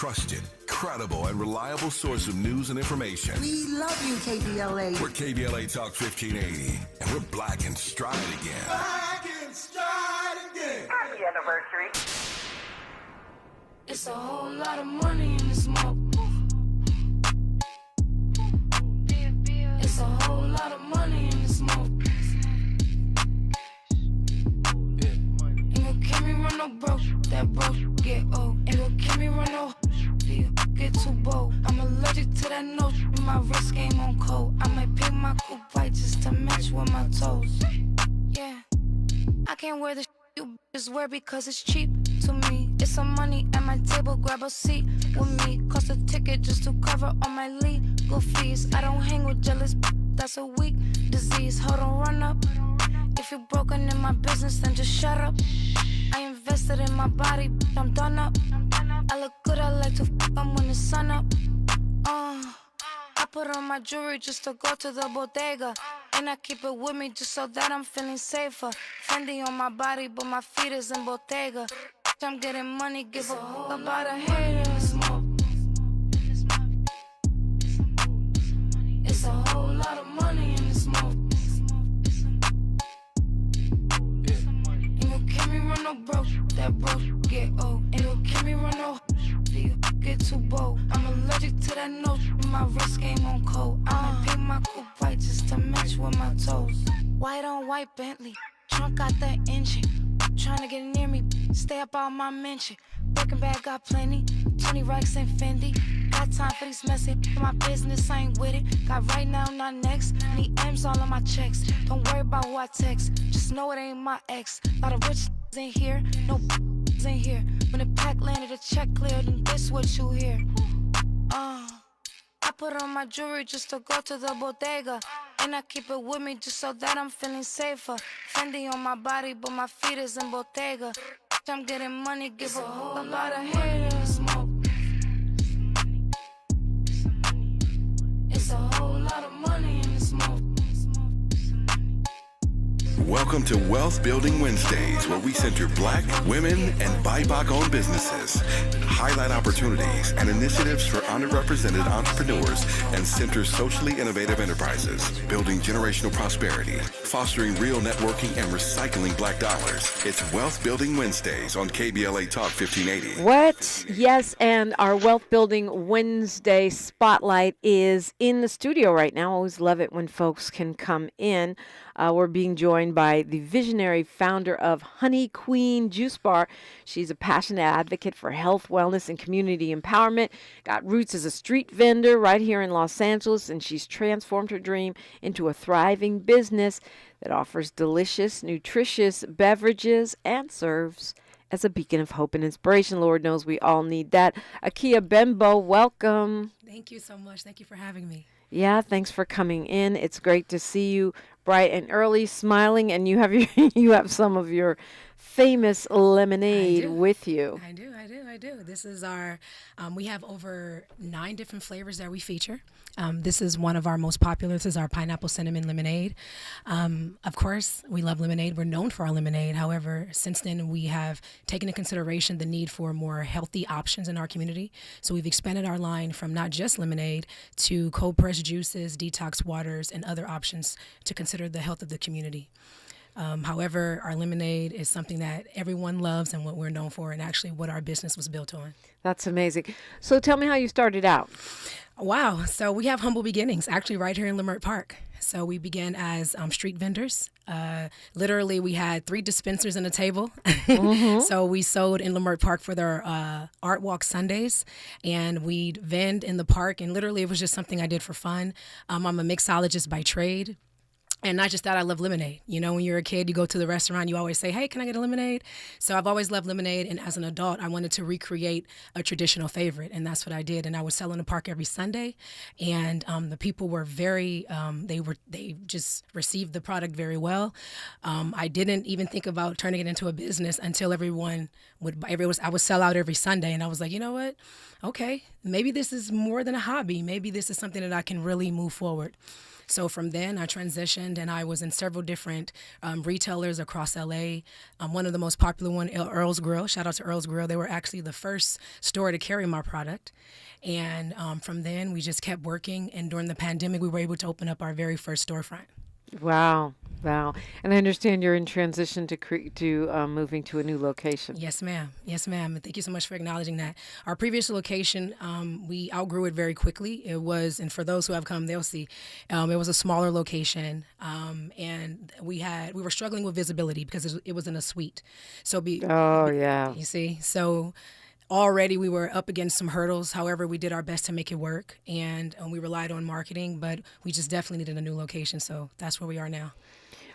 trusted, credible, and reliable source of news and information. We love you, KBLA. We're KBLA Talk 1580, and we're black and stride again. Black and stride again. Happy anniversary. It's a whole lot of money in the smoke. It's a whole lot of money in the smoke. Ain't gon' keep me run no broke, that broke get old. Ain't gon' keep me run no get too bold. I'm allergic to that note, my wrist game on cold. I might pick my coupe white just to match with my toes. Yeah, I can't wear the you just wear because it's cheap to me. It's some money at my table, grab a seat with me. Cost a ticket just to cover all my legal fees. I don't hang with jealous, that's a weak disease. Hold on, run up. If you're broken in my business, then just shut up. I invested in my body, I'm done up. I look good, I like to I'm when the sun up. I put on my jewelry just to go to the bodega. And I keep it with me just so that I'm feeling safer. Fendi on my body, but my feet is in Bottega. I'm getting money, give a fuck about a haters. It's a whole lot of money in the smoke. Ain't gon' keep me run no broke, that broke get old. Ain't gon' keep me run no get too bold. I'm allergic to that note, my wrist game on cold. I might pick my coupe white just to match with my toes. White on white Bentley, trunk got the engine. Tryna get near me, stay up all my mention. Birkin bag got plenty, 20 racks and Fendi. Got time for these messy, my business I ain't with it. Got right now, not next. Need M's all on my checks. Don't worry about who I text, just know it ain't my ex. Lot of rich in here, no in here. When the pack landed, the check cleared, and this what you hear. I put on my jewelry just to go to the bodega. And I keep it with me just so that I'm feeling safer. Fendi on my body, but my feet is in Bottega. I'm getting money, give a whole lot of haters. It's a whole lot of money in the smoke. Welcome to Wealth Building Wednesdays, where we center black, women, and BIPOC-owned businesses, highlight opportunities and initiatives for underrepresented entrepreneurs, and center socially innovative enterprises, building generational prosperity, fostering real networking, and recycling black dollars. It's Wealth Building Wednesdays on KBLA Talk 1580. What? Yes, and our Wealth Building Wednesday spotlight is in the studio right now. I always love it when folks can come in. We're being joined by the visionary founder of Honey Qween Juice Bar. She's a passionate advocate for health, wellness, and community empowerment. Got roots as a street vendor right here in Los Angeles, and she's transformed her dream into a thriving business that offers delicious, nutritious beverages and serves as a beacon of hope and inspiration. Lord knows we all need that. Akia Benbo, welcome. Thank you so much. Thank you for having me. Yeah, thanks for coming in. It's great to see you bright and early, smiling, and you have you have some of your famous lemonade with you. I do. This is our, we have over 9 different flavors that we feature. This is one of our most popular. This is our pineapple cinnamon lemonade. Of course, we love lemonade. We're known for our lemonade. However, since then, we have taken into consideration the need for more healthy options in our community. So we've expanded our line from not just lemonade to cold-pressed juices, detox waters, and other options to consider the health of the community. However, our lemonade is something that everyone loves and what we're known for, and actually what our business was built on. That's amazing. So tell me how you started out. Wow. So we have humble beginnings, actually right here in Leimert Park. So we began as street vendors. Literally, we had 3 dispensers and a table. So we sold in Leimert Park for their Art Walk Sundays, and we'd vend in the park. And literally, it was just something I did for fun. I'm a mixologist by trade. And not just that, I love lemonade. You know, when you're a kid, you go to the restaurant, you always say, hey, can I get a lemonade? So I've always loved lemonade. And as an adult, I wanted to recreate a traditional favorite. And that's what I did. And I would sell in the park every Sunday. And the people were very, they just received the product very well. I didn't even think about turning it into a business until I would sell out every Sunday. And I was like, you know what? Okay, maybe this is more than a hobby. Maybe this is something that I can really move forward. So from then I transitioned and I was in several different retailers across LA. One of the most popular one, Earl's Grill. Shout out to Earl's Grill. They were actually the first store to carry my product. And from then we just kept working. And during the pandemic, we were able to open up our very first storefront. Wow. Wow. And I understand you're in transition to moving to a new location. Yes, ma'am. Yes, ma'am. And thank you so much for acknowledging that. Our previous location, we outgrew it very quickly. It was, and for those who have come, they'll see, it was a smaller location. And we were struggling with visibility because it was in a suite. Yeah. You see? So already we were up against some hurdles. However, we did our best to make it work, and we relied on marketing, but we just definitely needed a new location. So that's where we are now.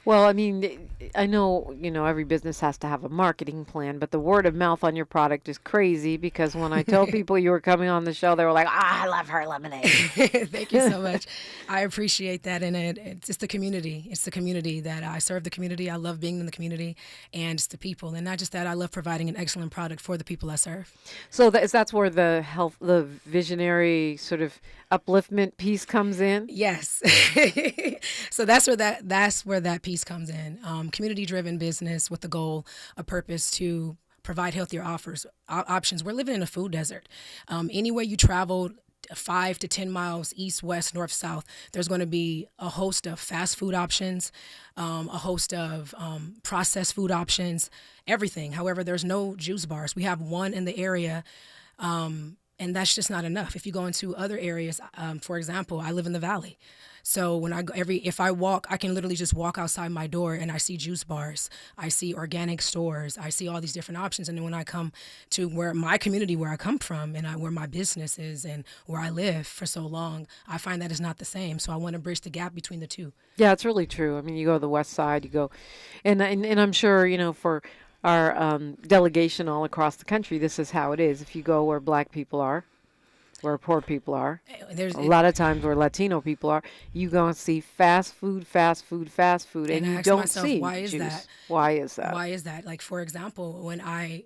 Well, I mean, I know, every business has to have a marketing plan, but the word of mouth on your product is crazy because when I told people you were coming on the show, they were like, I love her lemonade. Thank you so much. I appreciate that. And it's just the community. It's the community that I serve the community. I love being in the community, and it's the people. And not just that, I love providing an excellent product for the people I serve. So that's where the visionary sort of upliftment piece comes in? Yes. So that's where that piece comes in. Community-driven business with the goal, a purpose to provide healthier options. We're living in a food desert. Anywhere you travel 5 to 10 miles east, west, north, south, there's going to be a host of fast food options, a host of processed food options, everything. However, there's no juice bars. We have one in the area, and that's just not enough. If you go into other areas, for example, I live in the Valley. So if I walk, I can literally just walk outside my door and I see juice bars, I see organic stores, I see all these different options. And then when I come to where my community, where I come from, and where my business is and where I live for so long, I find that it's not the same. So I want to bridge the gap between the two. Yeah, it's really true. I mean, you go to the West Side, you go, and I'm sure, for our delegation all across the country, this is how it is. If you go where Black people are, where poor people are, a lot of times where Latino people are, you go and see fast food, and you don't see why is juice. that? Why is that? Why is that? Like, for example, when I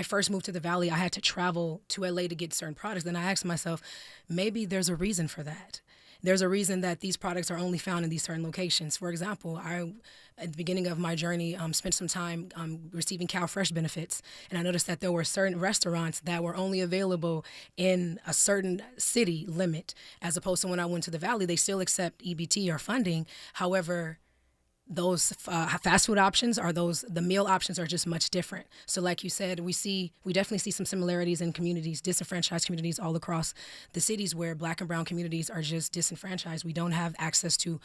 first moved to the Valley, I had to travel to LA to get certain products. Then I asked myself, maybe there's a reason for that. There's a reason that these products are only found in these certain locations. For example, at the beginning of my journey, spent some time receiving CalFresh benefits, and I noticed that there were certain restaurants that were only available in a certain city limit, as opposed to when I went to the Valley, they still accept EBT or funding. However, those fast food options the meal options are just much different. So like you said, we definitely see some similarities in communities, disenfranchised communities all across the cities where Black and brown communities are just disenfranchised. We don't have access to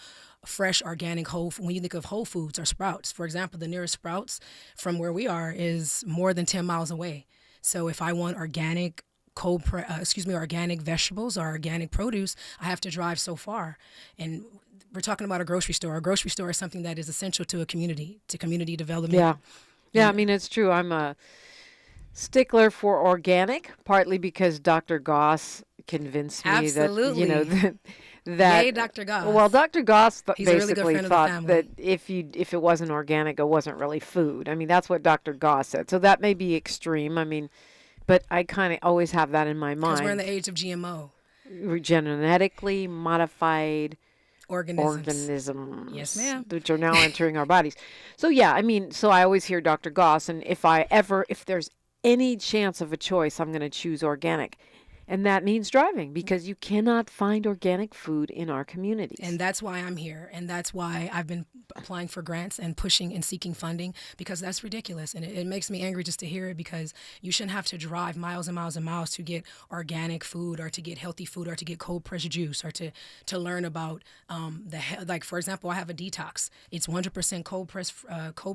fresh, organic, when you think of Whole Foods or Sprouts, for example, the nearest Sprouts from where we are is more than 10 miles away. So if I want organic organic vegetables or organic produce, I have to drive so far. And we're talking about a grocery store. A grocery store is something that is essential to a community, to community development. Yeah, I mean, it's true. I'm a stickler for organic, partly because Dr. Goss convinced me Absolutely. that Yay, Dr. Goss. Well, Dr. Goss He's a really good basically friend of the thought family. that if it wasn't organic, it wasn't really food. I mean, that's what Dr. Goss said. So that may be extreme. I mean, but I kind of always have that in my mind. Because we're in the age of GMO. Genetically modified organisms. Yes, ma'am. Which are now entering our bodies. So yeah, I mean, so I always hear Dr. Goss, and if there's any chance of a choice, I'm going to choose organic. And that means driving, because you cannot find organic food in our communities. And that's why I'm here. And that's why I've been applying for grants and pushing and seeking funding, because that's ridiculous. And it makes me angry just to hear it, because you shouldn't have to drive miles and miles and miles to get organic food or to get healthy food or to get cold pressed juice or to learn about like, for example, I have a detox. It's 100% cold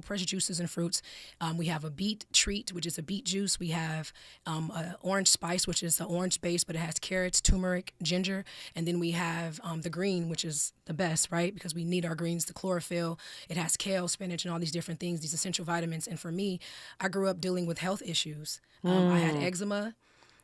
pressed juices and fruits. We have a beet treat, which is a beet juice. We have orange spice, which is the orange base, but it has carrots, turmeric, ginger, and then we have the green, which is the best, right? Because we need our greens, the chlorophyll. It has kale, spinach, and all these different things, these essential vitamins. And for me, I grew up dealing with health issues. I had eczema.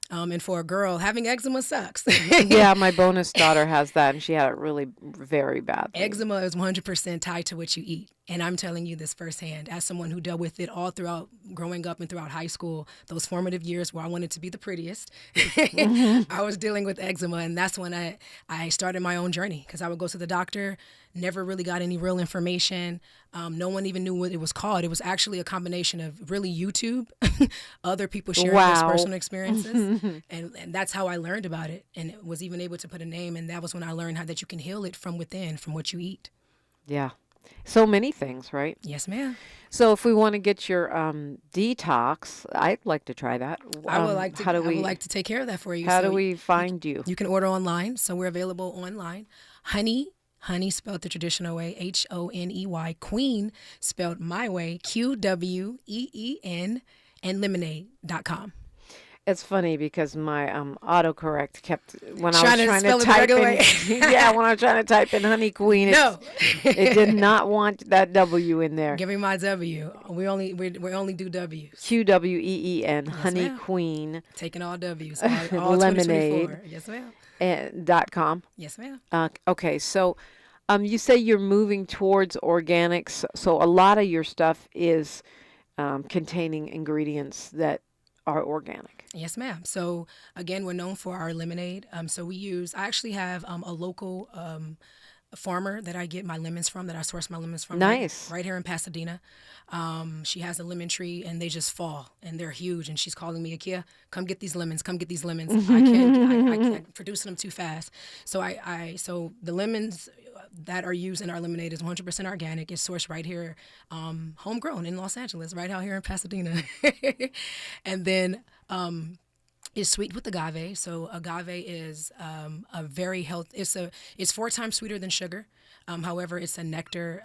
And for a girl, having eczema sucks. Yeah, my bonus daughter has that, and she had it really very badly. Eczema is 100% tied to what you eat. And I'm telling you this firsthand, as someone who dealt with it all throughout growing up and throughout high school, those formative years where I wanted to be the prettiest, I was dealing with eczema. And that's when I started my own journey, because I would go to the doctor, never really got any real information. No one even knew what it was called. It was actually a combination of really YouTube, other people sharing their personal experiences. and that's how I learned about it, and was even able to put a name. And that was when I learned that you can heal it from within, from what you eat. Yeah. So many things, right? Yes, ma'am. So if we want to get your detox, I'd like to try that. I would like to take care of that for you. How do we find you? You can order online. So we're available online. Honey spelled the traditional way, Honey, Queen spelled my way, Qween, and lemonade.com. It's funny because my autocorrect kept when I was trying to spell it type the in. way. Yeah, when I was trying to type in Honey Qween, it did not want that W in there. Give me my W. We only do W's. Qween, Honey ma'am. Queen. Taking all W's. All Lemonade. 2024. Yes, ma'am. .com. Yes, ma'am. Okay, so you say you're moving towards organics, so a lot of your stuff is containing ingredients that are organic. Yes, ma'am. So again, we're known for our lemonade. So I actually have a local farmer that I get my lemons from, that I source my lemons from. Nice. Right here in Pasadena. She has a lemon tree, and they just fall, and they're huge. And she's calling me, Akia, come get these lemons. I can't producing them too fast. So so the lemons that are used in our lemonade is 100% organic. It's sourced right here, homegrown in Los Angeles, right out here in Pasadena. And then is sweet with agave. So agave is a very healthy. It's 4 times sweeter than sugar. However, it's a nectar.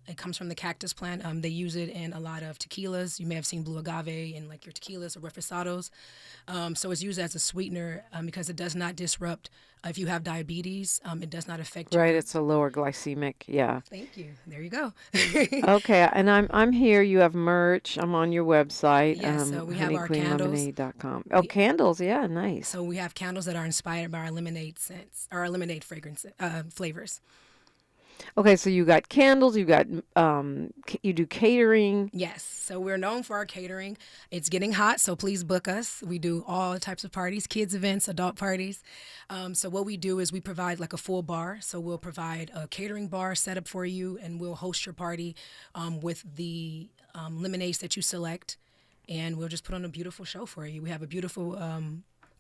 It comes from the cactus plant. They use it in a lot of tequilas. You may have seen blue agave in like your tequilas or reposados. So it's used as a sweetener because it does not disrupt. If you have diabetes, it does not affect you. Right, it's a lower glycemic. Yeah. Thank you. There you go. Okay, and I'm here. You have merch. I'm on your website. Yes, so we have our candles. honeyqueenlemonade.com. Oh, candles. Yeah, nice. So we have candles that are inspired by our lemonade scents, or our lemonade fragrance flavors. Okay, so you got candles, you got you do catering. Yes, so we're known for our catering. It's getting hot, so please book us. We do all types of parties, kids events, adult parties. So what we do is we provide like a full bar. So we'll provide a catering bar set up for you, and we'll host your party with the lemonades that you select, and we'll just put on a beautiful show for you. We have a beautiful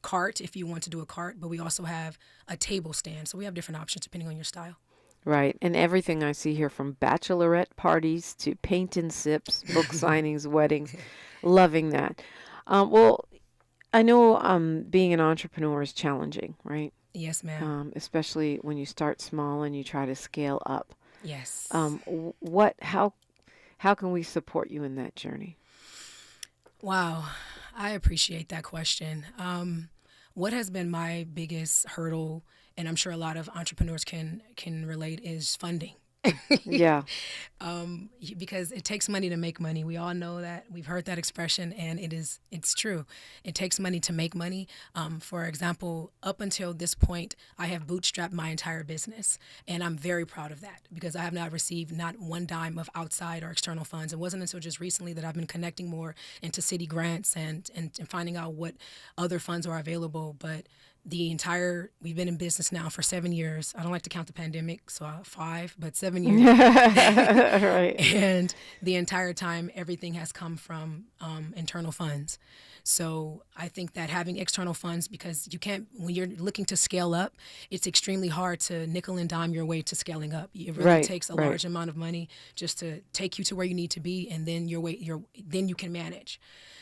cart if you want to do a cart, but we also have a table stand. So we have different options depending on your style. Right, and everything I see here from bachelorette parties to paint and sips, book signings, weddings, loving that. Well, I know being an entrepreneur is challenging, right? Yes, ma'am. Especially when you start small and you try to scale up. Yes. How can we support you in that journey? Wow, I appreciate that question. What has been my biggest hurdle, and I'm sure a lot of entrepreneurs can relate, is funding. Yeah. Because it takes money to make money. We all know that. We've heard that expression, and it's true. It takes money to make money. For example, up until this point, I have bootstrapped my entire business, and I'm very proud of that because I have not received not one dime of outside or external funds. It wasn't until just recently that I've been connecting more into city grants and finding out what other funds are available. But we've been in business now for 7 years. I don't like to count the pandemic, so 5, but 7 years. Right. And the entire time, everything has come from internal funds. So I think that having external funds, because you can't, when you're looking to scale up, it's extremely hard to nickel and dime your way to scaling up. It really takes a large amount of money just to take you to where you need to be, and then then you can manage.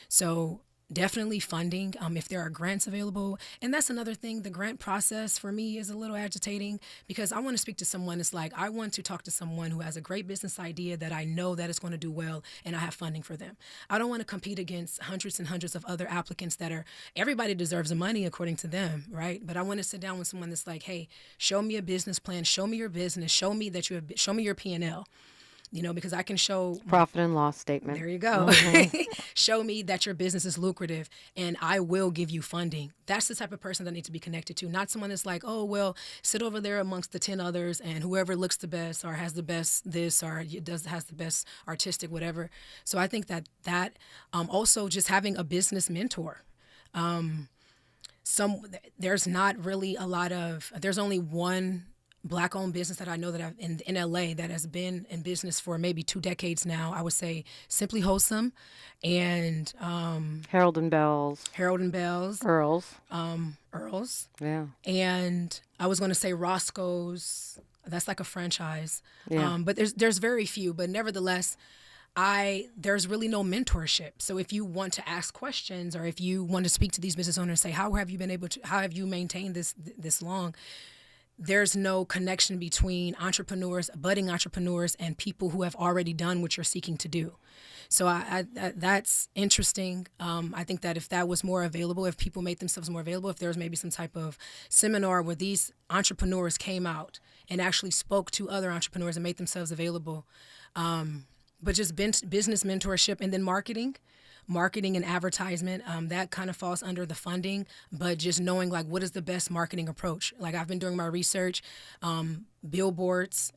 So definitely funding, if there are grants available. And that's another thing. The grant process for me is a little agitating because I want to speak to someone. It's like I want to talk to someone who has a great business idea that I know that is going to do well, and I have funding for them. I don't want to compete against hundreds and hundreds of other applicants everybody deserves the money according to them, right? But I want to sit down with someone that's like, hey, show me a business plan, show me your business, show me your P&L. because I can show profit and loss statement. There you go. Show me that your business is lucrative and I will give you funding. That's the type of person that needs to be connected to, not someone that's like, oh, well, sit over there amongst the 10 others and whoever looks the best or has the best this or has the best artistic whatever. So I think that also just having a business mentor. There's not really there's only one Black-owned business that I know that in LA that has been in business for maybe 2 decades now. I would say Simply Wholesome and Harold and Bells. Earls. Yeah. And I was going to say Roscoe's. That's like a franchise. Yeah. But there's very few. But nevertheless, there's really no mentorship. So if you want to ask questions or if you want to speak to these business owners and say, how have you maintained this long? There's no connection between budding entrepreneurs, and people who have already done what you're seeking to do. So that's interesting. I think that if that was more available, if people made themselves more available, if there was maybe some type of seminar where these entrepreneurs came out and actually spoke to other entrepreneurs and made themselves available. But just business mentorship and then marketing and advertisement, that kind of falls under the funding, but just knowing like what is the best marketing approach. Like I've been doing my research, billboards,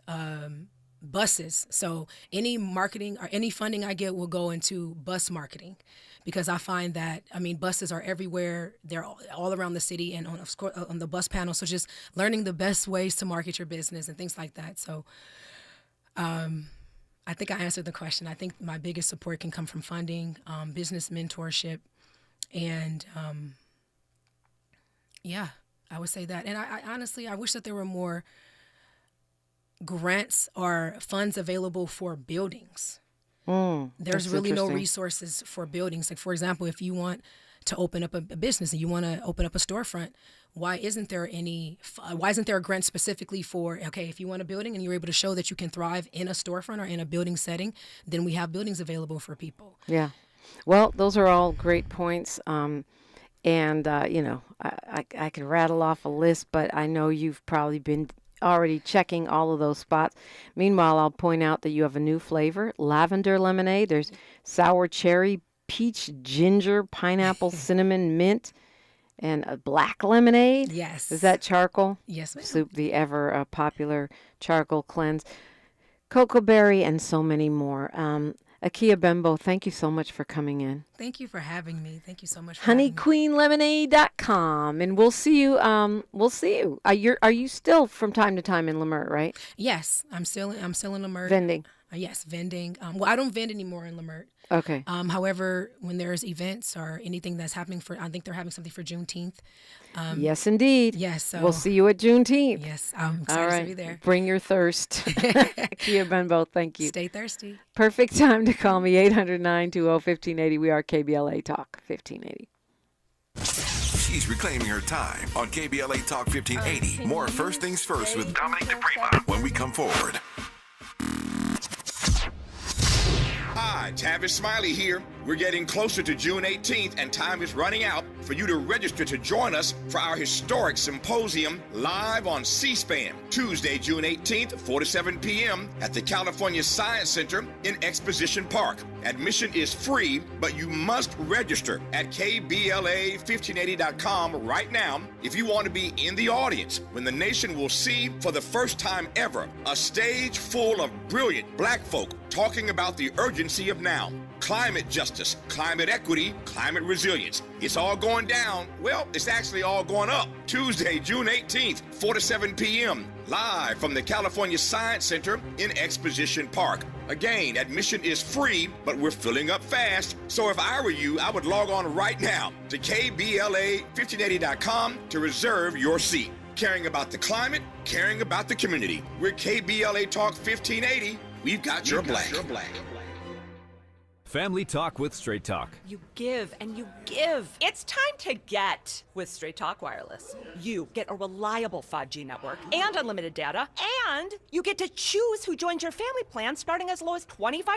buses. So any marketing or any funding I get will go into bus marketing, because I find that, buses are everywhere. They're all around the city and on the bus panel. So just learning the best ways to market your business and things like that. So, I think I answered the question. I think my biggest support can come from funding, business mentorship, and I would say that. And I honestly, I wish that there were more grants or funds available for buildings. There's really no resources for buildings. Like, for example, if you want to open up a business and you want to open up a storefront, why isn't there a grant specifically for, okay, if you want a building and you're able to show that you can thrive in a storefront or in a building setting, then we have buildings available for people. Yeah. Well, those are all great points. I could rattle off a list, but I know you've probably been already checking all of those spots. Meanwhile, I'll point out that you have a new flavor, lavender lemonade. There's sour cherry, peach, ginger, pineapple, cinnamon, mint, and a black lemonade. Yes. Is that charcoal? Yes, ma'am. Soup, the ever popular charcoal cleanse. Cocoa berry, and so many more. Akia Benbo, thank you so much for coming in. Thank you for having me. Thank you so much for having me. HoneyQweenLemonade.com, and we'll see you. Are you still from time to time in Leimert, right? Yes, I'm still in Leimert. Vending. Yes, vending. Well, I don't vend anymore in Leimert. Okay. However, when there's events or anything that's happening I think they're having something for Juneteenth. Yes, indeed. Yes. So we'll see you at Juneteenth. Yes, I'm excited All right. to be there. Bring your thirst. Kia Benbo, thank you. Stay thirsty. Perfect time to call me, 800-920-1580. We are KBLA Talk 1580. She's reclaiming her time on KBLA Talk 1580. More First Things First with Dominique DiPrima when we come forward. Hi, Tavis Smiley here. We're getting closer to June 18th, and time is running out for you to register to join us for our historic symposium live on C-SPAN, Tuesday, June 18th, 4 to 7 p.m. at the California Science Center in Exposition Park. Admission is free, but you must register at KBLA1580.com right now if you want to be in the audience when the nation will see for the first time ever a stage full of brilliant Black folk talking about the urgency of now. Climate justice, climate equity, climate resilience. It's all going down. Well, it's actually all going up. Tuesday, June 18th, 4 to 7 p.m. live from the California Science Center in Exposition Park. Again, admission is free, but we're filling up fast. So if I were you, I would log on right now to KBLA1580.com to reserve your seat. Caring about the climate, caring about the community. We're KBLA Talk 1580. We've got your black. Family Talk with Straight Talk. You give and you give. It's time to get with Straight Talk Wireless. You get a reliable 5G network and unlimited data, and you get to choose who joins your family plan starting as low as $25 a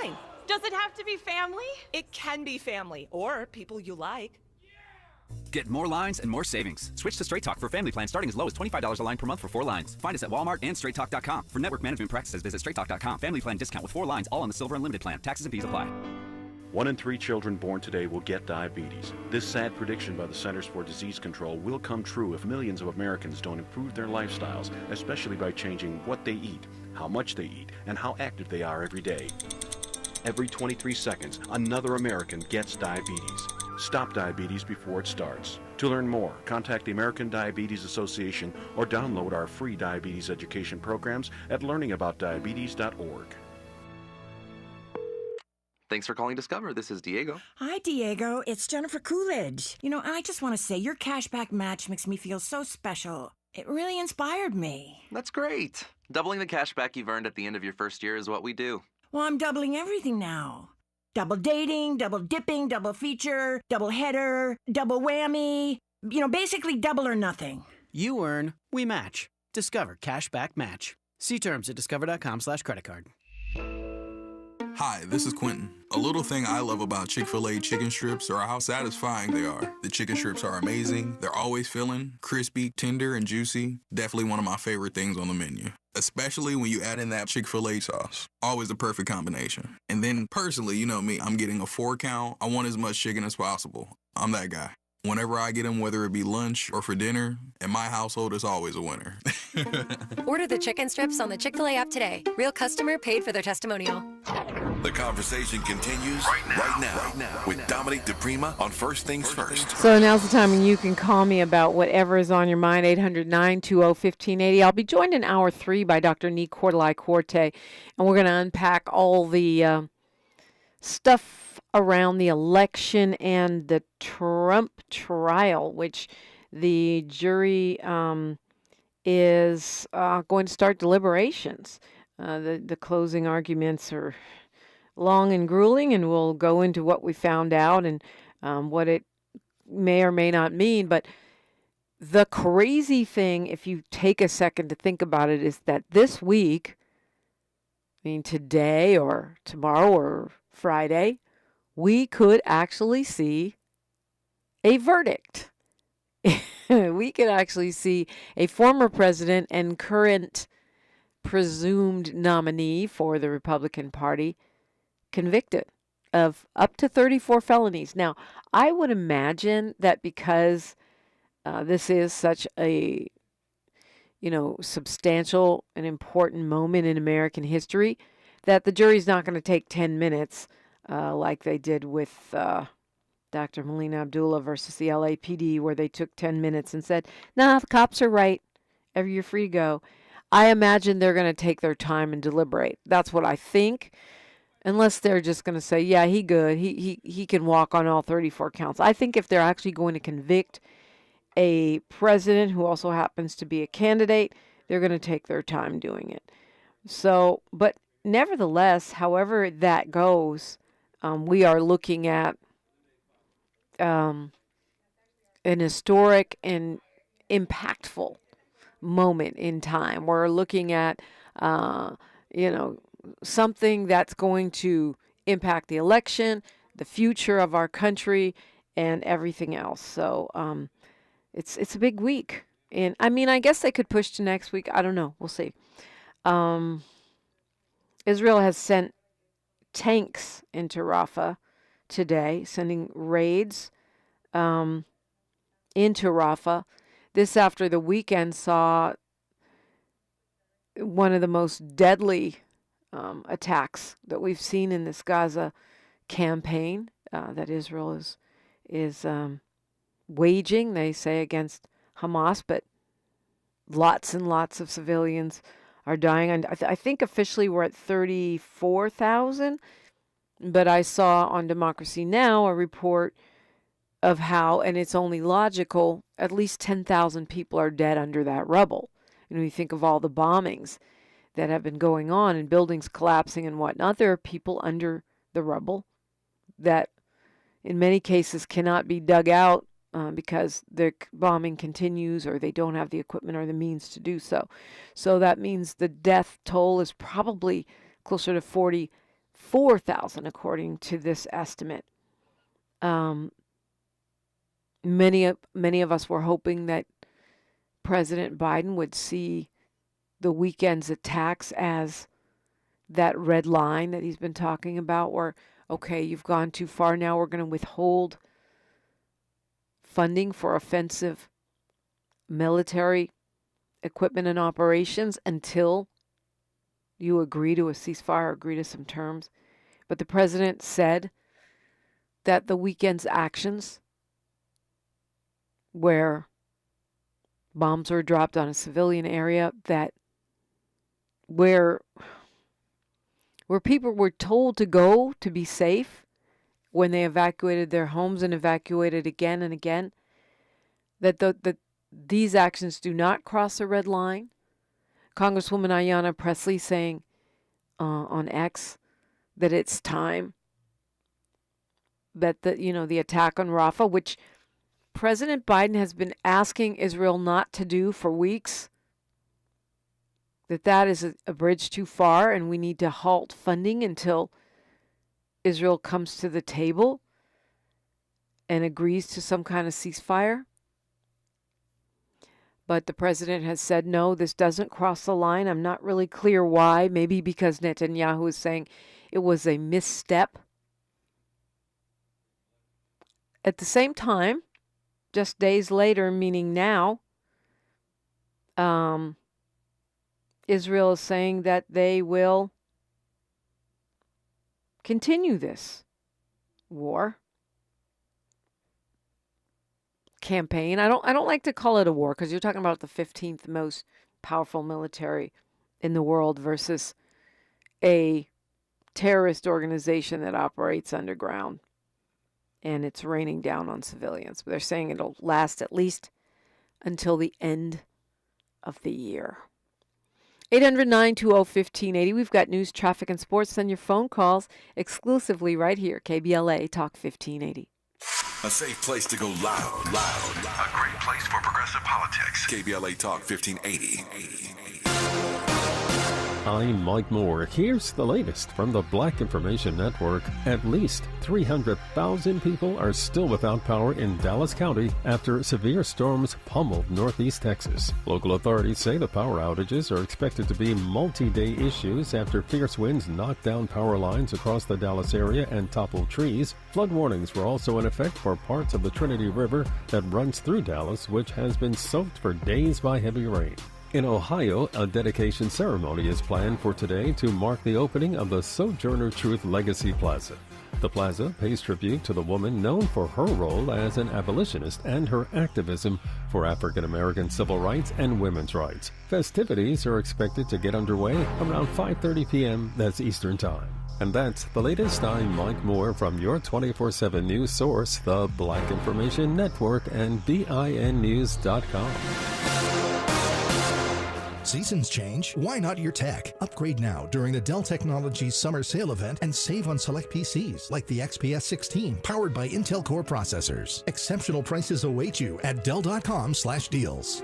line. Does it have to be family? It can be family or people you like. Get more lines and more savings. Switch to Straight Talk for family plans starting as low as $25 a line per month for 4 lines. Find us at Walmart and straighttalk.com. For network management practices, visit straighttalk.com. Family plan discount with 4 lines, all on the Silver Unlimited plan. Taxes and fees apply. 1 in 3 children born today will get diabetes. This sad prediction by the Centers for Disease Control will come true if millions of Americans don't improve their lifestyles, especially by changing what they eat, how much they eat, and how active they are every day. Every 23 seconds, another American gets diabetes. Stop diabetes before it starts. To learn more, contact the American Diabetes Association or download our free diabetes education programs at learningaboutdiabetes.org. Thanks for calling Discover. This is Diego. Hi, Diego. It's Jennifer Coolidge. I just want to say your cashback match makes me feel so special. It really inspired me. That's great. Doubling the cash back you've earned at the end of your first year is what we do. Well, I'm doubling everything now. Double dating, double dipping, double feature, double header, double whammy. Basically double or nothing. You earn, we match. Discover Cashback Match. See terms at discover.com/creditcard. Hi, this is Quentin. A little thing I love about Chick-fil-A chicken strips are how satisfying they are. The chicken strips are amazing. They're always filling, crispy, tender, and juicy. Definitely one of my favorite things on the menu. Especially when you add in that Chick-fil-A sauce. Always the perfect combination. And then personally, you know me, I'm getting a 4 count. I want as much chicken as possible. I'm that guy. Whenever I get them, whether it be lunch or for dinner, in my household, it's always a winner. Order the chicken strips on the Chick-fil-A app today. Real customer paid for their testimonial. The conversation continues right now with Dominique DiPrima on First Things First. So now's the time when you can call me about whatever is on your mind, 800-920-1580. I'll be joined in hour 3 by Dr. Nee Cordelai-Corte, and we're going to unpack all the stuff around the election and the Trump trial, which the jury is going to start deliberations. The closing arguments are long and grueling, and we'll go into what we found out and what it may or may not mean. But the crazy thing, if you take a second to think about it, is that this week, today or tomorrow or Friday, we could actually see a verdict. We could actually see a former president and current presumed nominee for the Republican Party convicted of up to 34 felonies. Now, I would imagine that because this is such a, substantial and important moment in American history, that the jury's not going to take 10 minutes like they did with Dr. Melina Abdullah versus the LAPD, where they took 10 minutes and said, nah, the cops are right. You're free to go. I imagine they're going to take their time and deliberate. That's what I think. Unless they're just going to say, yeah, he good. He can walk on all 34 counts. I think if they're actually going to convict a president who also happens to be a candidate, they're going to take their time doing it. So, but nevertheless, however that goes, we are looking at an historic and impactful moment in time. We're looking at, something that's going to impact the election, the future of our country, and everything else. So it's a big week. And I guess they could push to next week. I don't know. We'll see. Israel has sent tanks into Rafah today, sending raids into Rafah. This after the weekend saw one of the most deadly attacks that we've seen in this Gaza campaign that Israel is waging, they say, against Hamas, but lots and lots of civilians are dying. And I think officially we're at 34,000, but I saw on Democracy Now! A report of how, and it's only logical, at least 10,000 people are dead under that rubble. And when you think of all the bombings that have been going on and buildings collapsing and whatnot, there are people under the rubble that in many cases cannot be dug out because the bombing continues, or they don't have the equipment or the means to do so. So that means the death toll is probably closer to 44,000 according to this estimate. Many of us were hoping that President Biden would see the weekend's attacks as that red line that he's been talking about, where, okay, you've gone too far, now we're going to withhold funding for offensive military equipment and operations until you agree to a ceasefire, agree to some terms. But the president said that the weekend's actions, where bombs were dropped on a civilian area, that where people were told to go to be safe when they evacuated their homes and evacuated again and again, that these actions do not cross a red line. Congresswoman Ayanna Pressley saying on X that it's time that the attack on Rafah, which President Biden has been asking Israel not to do for weeks, that is a bridge too far, and we need to halt funding until Israel comes to the table and agrees to some kind of ceasefire. But the president has said, no, this doesn't cross the line. I'm not really clear why. Maybe because Netanyahu is saying it was a misstep. At the same time, just days later, meaning now, Israel is saying that they will continue this war campaign. I don't like to call it a war, because you're talking about the 15th most powerful military in the world versus a terrorist organization that operates underground, and it's raining down on civilians. But they're saying it'll last at least until the end of the year. 800-920-1580. We've got news, traffic, and sports. Send your phone calls exclusively right here. KBLA Talk 1580. A safe place to go loud. A great place for progressive politics. KBLA Talk 1580. I'm Mike Moore. Here's the latest from the Black Information Network. At least 300,000 people are still without power in Dallas County after severe storms pummeled northeast Texas. Local authorities say the power outages are expected to be multi-day issues after fierce winds knocked down power lines across the Dallas area and toppled trees. Flood warnings were also in effect for parts of the Trinity River that runs through Dallas, which has been soaked for days by heavy rain. In Ohio, a dedication ceremony is planned for today to mark the opening of the Sojourner Truth Legacy Plaza. The plaza pays tribute to the woman known for her role as an abolitionist and her activism for African American civil rights and women's rights. Festivities are expected to get underway around 5:30 p.m. That's Eastern Time. And that's the latest. I'm Mike Moore from your 24/7 news source, the Black Information Network, and BINnews.com. Seasons change. Why not your tech? Upgrade now during the Dell Technologies Summer Sale event and save on select PCs like the XPS 16 powered by Intel Core processors. Exceptional prices await you at Dell.com/deals.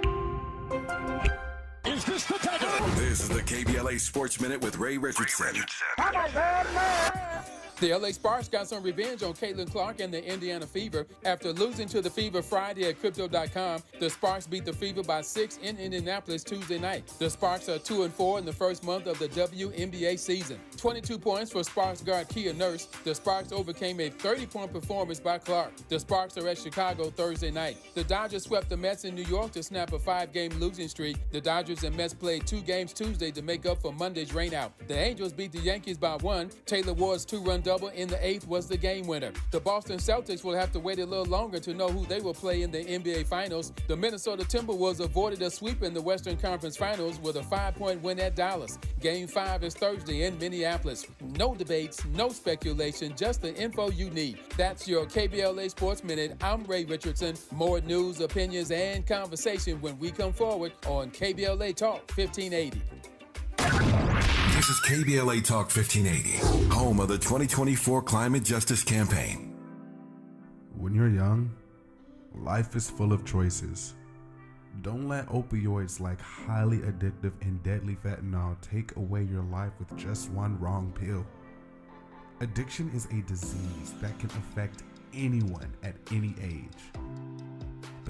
Is this the tether? This is the KBLA Sports Minute with Ray Richardson. The LA Sparks got some revenge on Caitlin Clark and the Indiana Fever. After losing to the Fever Friday at Crypto.com, the Sparks beat the Fever by 6 in Indianapolis Tuesday night. The Sparks are 2-4 in the first month of the WNBA season. 22 points for Sparks guard Kia Nurse. The Sparks overcame a 30-point performance by Clark. The Sparks are at Chicago Thursday night. The Dodgers swept the Mets in New York to snap a 5-game losing streak. The Dodgers and Mets played 2 games Tuesday to make up for Monday's rainout. The Angels beat the Yankees by 1. Taylor Ward's 2-run double in the 8th was the game winner. The Boston Celtics will have to wait a little longer to know who they will play in the NBA Finals. The Minnesota Timberwolves avoided a sweep in the Western Conference Finals with a 5-point win at Dallas. Game 5 is Thursday in Minneapolis. No debates, no speculation, just the info you need. That's your KBLA Sports Minute. I'm Ray Richardson. More news, opinions, and conversation when we come forward on KBLA Talk 1580. This is KBLA Talk 1580, home of the 2024 Climate Justice Campaign. When you're young, life is full of choices. Don't let opioids like highly addictive and deadly fentanyl take away your life with just one wrong pill. Addiction is a disease that can affect anyone at any age.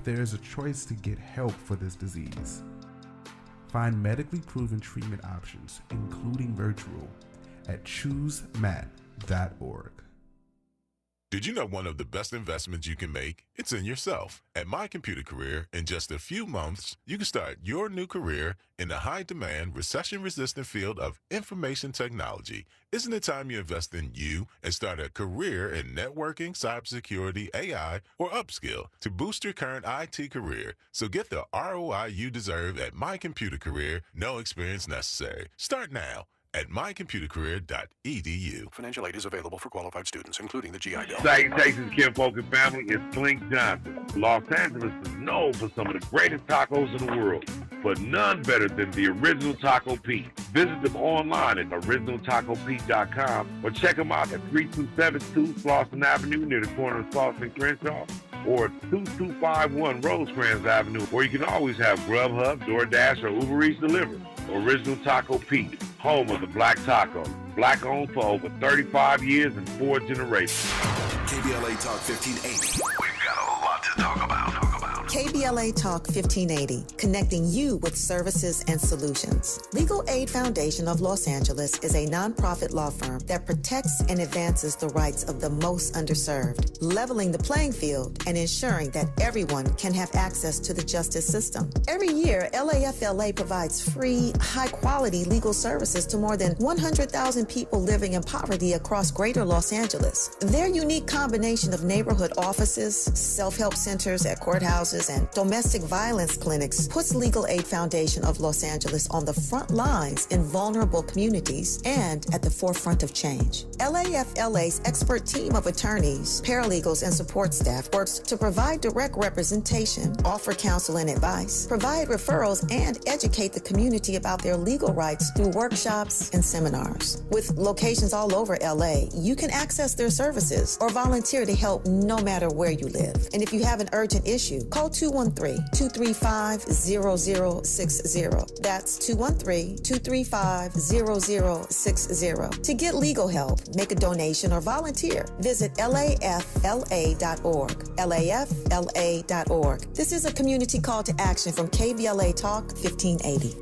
but there is a choice to get help for this disease. Find medically proven treatment options, including virtual, at choosemat.org. Did you know one of the best investments you can make? It's in yourself. At My Computer Career, in just a few months, you can start your new career in the high-demand, recession-resistant field of information technology. Isn't it time you invest in you and start a career in networking, cybersecurity, AI, or upskill to boost your current IT career? So get the ROI you deserve at My Computer Career. No experience necessary. Start now at mycomputercareer.edu. Financial aid is available for qualified students, including the GI Bill. Salutations, kinfolk and family. It's Clink Johnson. Los Angeles is known for some of the greatest tacos in the world, but none better than the Original Taco Pete. Visit them online at originaltacopete.com or check them out at 3272 Slauson Avenue near the corner of Slauson and Crenshaw, or 2251 Rosecrans Avenue, or you can always have Grubhub, DoorDash, or Uber Eats delivered. Original Taco Pete, home of the Black Taco. Black owned for over 35 years and 4 generations. KBLA Talk 1580. We've got a lot to talk about. KBLA Talk 1580, connecting you with services and solutions. Legal Aid Foundation of Los Angeles is a nonprofit law firm that protects and advances the rights of the most underserved, leveling the playing field and ensuring that everyone can have access to the justice system. Every year, LAFLA provides free, high-quality legal services to more than 100,000 people living in poverty across greater Los Angeles. Their unique combination of neighborhood offices, self-help centers at courthouses, and domestic violence clinics puts Legal Aid Foundation of Los Angeles on the front lines in vulnerable communities and at the forefront of change. LAFLA's expert team of attorneys, paralegals, and support staff works to provide direct representation, offer counsel and advice, provide referrals, and educate the community about their legal rights through workshops and seminars. With locations all over LA, you can access their services or volunteer to help no matter where you live. And if you have an urgent issue, call 213-235-0060. That's 213-235-0060. To get legal help, make a donation, or volunteer, visit lafla.org. lafla.org. This is a community call to action from KBLA Talk 1580.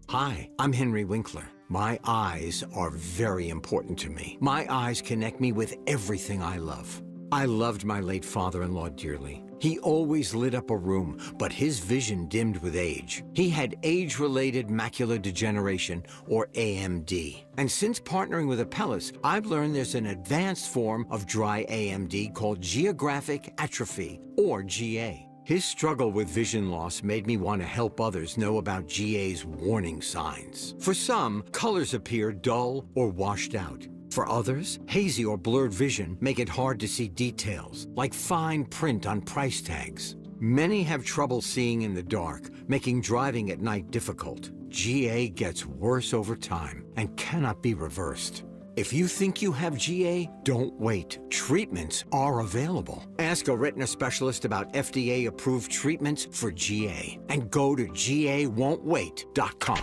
Hi, I'm Henry Winkler. My eyes are very important to me. My eyes connect me with everything I love. I loved my late father-in-law dearly. He always lit up a room, but his vision dimmed with age. He had age-related macular degeneration, or AMD. And since partnering with Apellis, I've learned there's an advanced form of dry AMD called geographic atrophy, or GA. His struggle with vision loss made me want to help others know about GA's warning signs. For some, colors appear dull or washed out. For others, hazy or blurred vision make it hard to see details, like fine print on price tags. Many have trouble seeing in the dark, making driving at night difficult. GA gets worse over time and cannot be reversed. If you think you have GA, don't wait. Treatments are available. Ask a retina specialist about FDA-approved treatments for GA and go to GAWon'tWait.com.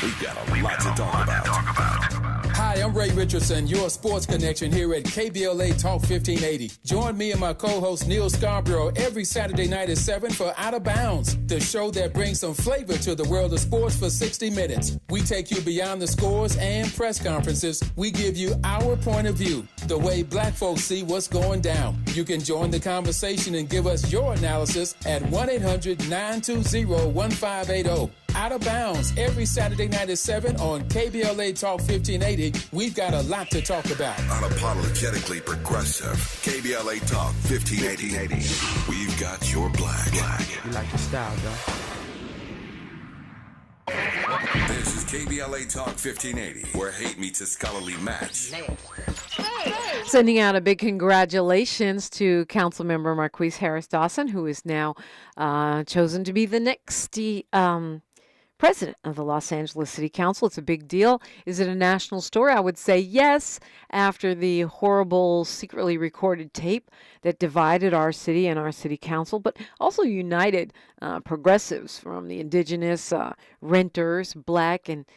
We've got a lot to talk about. Hi, I'm Ray Richardson, your sports connection here at KBLA Talk 1580. Join me and my co-host Neil Scarborough every Saturday night at 7 for Out of Bounds, the show that brings some flavor to the world of sports for 60 minutes. We take you beyond the scores and press conferences. We give you our point of view, the way black folks see what's going down. You can join the conversation and give us your analysis at 1-800-920-1580. Out of Bounds every Saturday night at 7 on KBLA Talk 1580. We've got a lot to talk about. Unapologetically progressive. KBLA Talk 1580. We've got your black. You like the style, though. This is KBLA Talk 1580, where hate meets a scholarly match. Sending out a big congratulations to Councilmember Marquise Harris Dawson, who is now chosen to be the next president of the Los Angeles City Council. It's a big deal. Is it a national story? I would say yes, after the horrible secretly recorded tape that divided our city and our city council, but also united progressives from the indigenous, renters, black and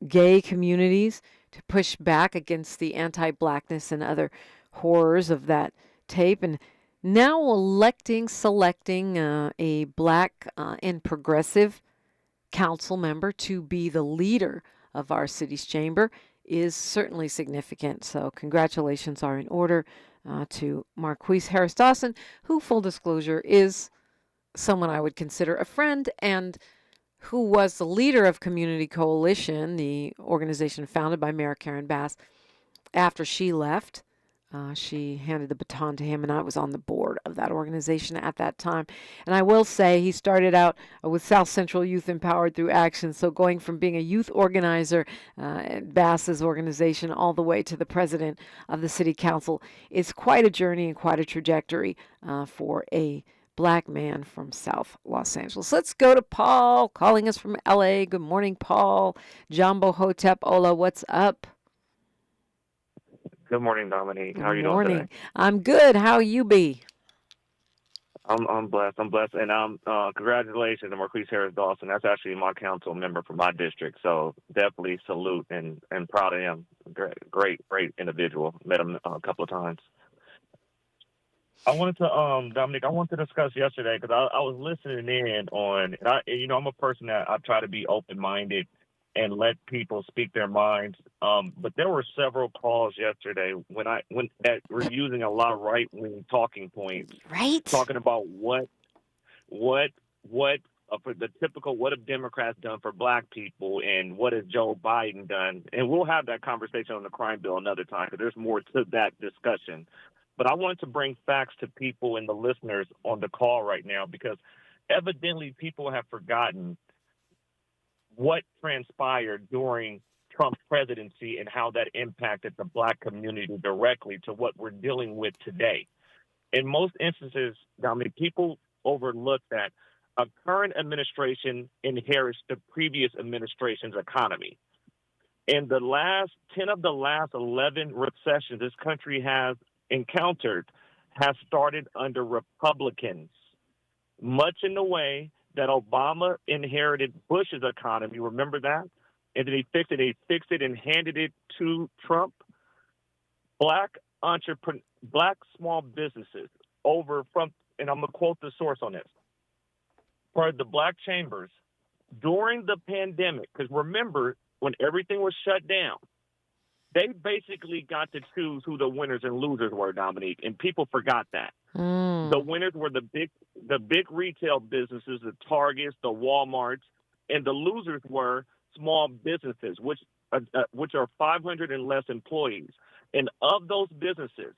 gay communities to push back against the anti-blackness and other horrors of that tape. And now selecting a black and progressive council member to be the leader of our city's chamber is certainly significant. So congratulations are in order to Marquise Harris Dawson, who, full disclosure, is someone I would consider a friend and who was the leader of Community Coalition, the organization founded by Mayor Karen Bass. After she left, she handed the baton to him, and I was on the board of that organization at that time. And I will say he started out with South Central Youth Empowered Through Action, so going from being a youth organizer at Bass's organization all the way to the president of the city council is quite a journey and quite a trajectory for a black man from South Los Angeles. Let's go to Paul, calling us from LA. Good morning, Paul. Jumbo Hotep Ola, what's up? Good morning, Dominique. How are you doing today? I'm good. How you be? I'm blessed. And congratulations to Marquise Harris Dawson. That's actually my council member from my district. So definitely salute and proud of him. Great individual. Met him a couple of times. I wanted to, Dominique, I wanted to discuss yesterday because I was listening in on, I'm a person that I try to be open-minded and let people speak their minds. But there were several calls yesterday when we're using a lot of right-wing talking points, right? Talking about what for the typical what have Democrats done for black people and what has Joe Biden done, and we'll have that conversation on the crime bill another time because there's more to that discussion. But I wanted to bring facts to people and the listeners on the call right now because evidently people have forgotten what transpired during Trump's presidency and how that impacted the black community directly to what we're dealing with today. In most instances, Dominic, people overlook that a current administration inherits the previous administration's economy. In the last 10 of the last 11 recessions this country has encountered has started under Republicans, much in the way that Obama inherited Bush's economy. Remember that? And then he fixed it and handed it to Trump. Black small businesses and I'm going to quote the source on this, for the black chambers during the pandemic, because remember, when everything was shut down, they basically got to choose who the winners and losers were, Dominique, and people forgot that. The winners were the big retail businesses, the Targets, the Walmarts, and the losers were small businesses, which are 500 and less employees. And of those businesses,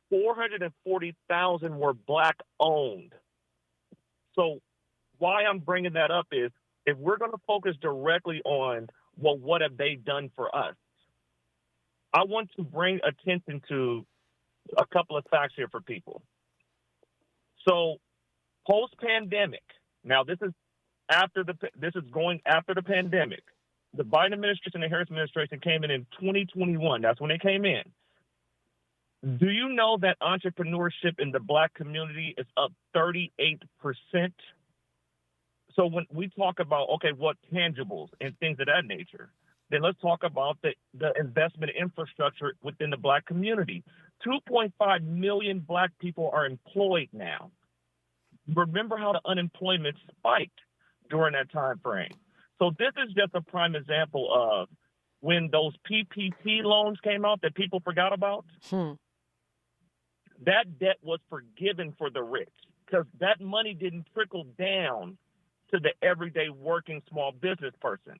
440,000 were black-owned. So why I'm bringing that up is if we're going to focus directly on, well, what have they done for us? I want to bring attention to a couple of facts here for people. So post-pandemic, now this is going after the pandemic. The Biden administration and the Harris administration came in 2021. That's when they came in. Do you know that entrepreneurship in the black community is up 38%? So when we talk about, okay, what tangibles and things of that nature, then let's talk about the investment infrastructure within the black community. 2.5 million black people are employed now. Remember how the unemployment spiked during that time frame. So this is just a prime example of when those PPP loans came out that people forgot about. That debt was forgiven for the rich because that money didn't trickle down to the everyday working small business person.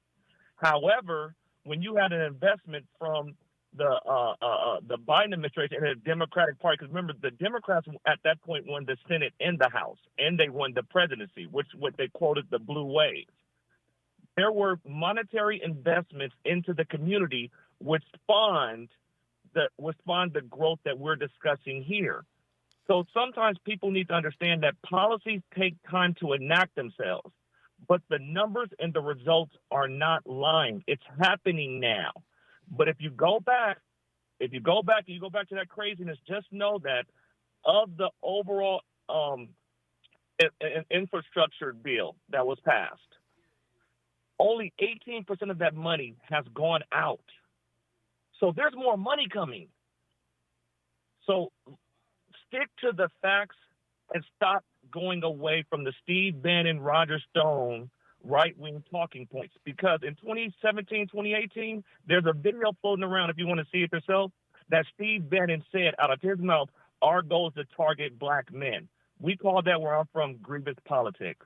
However, when you had an investment from the Biden administration and the Democratic Party, because remember, the Democrats at that point won the Senate and the House, and they won the presidency, which what they quoted the blue wave. There were monetary investments into the community which spawned the growth that we're discussing here. So sometimes people need to understand that policies take time to enact themselves, but the numbers and the results are not lying. It's happening now. But if you go back to that craziness, just know that of the overall infrastructure bill that was passed, only 18% of that money has gone out. So there's more money coming. So stick to the facts and stop going away from the Steve Bannon, Roger Stone right-wing talking points. Because in 2017, 2018, there's a video floating around, if you want to see it yourself, that Steve Bannon said out of his mouth, our goal is to target black men. We call that, where I'm from, grievous politics.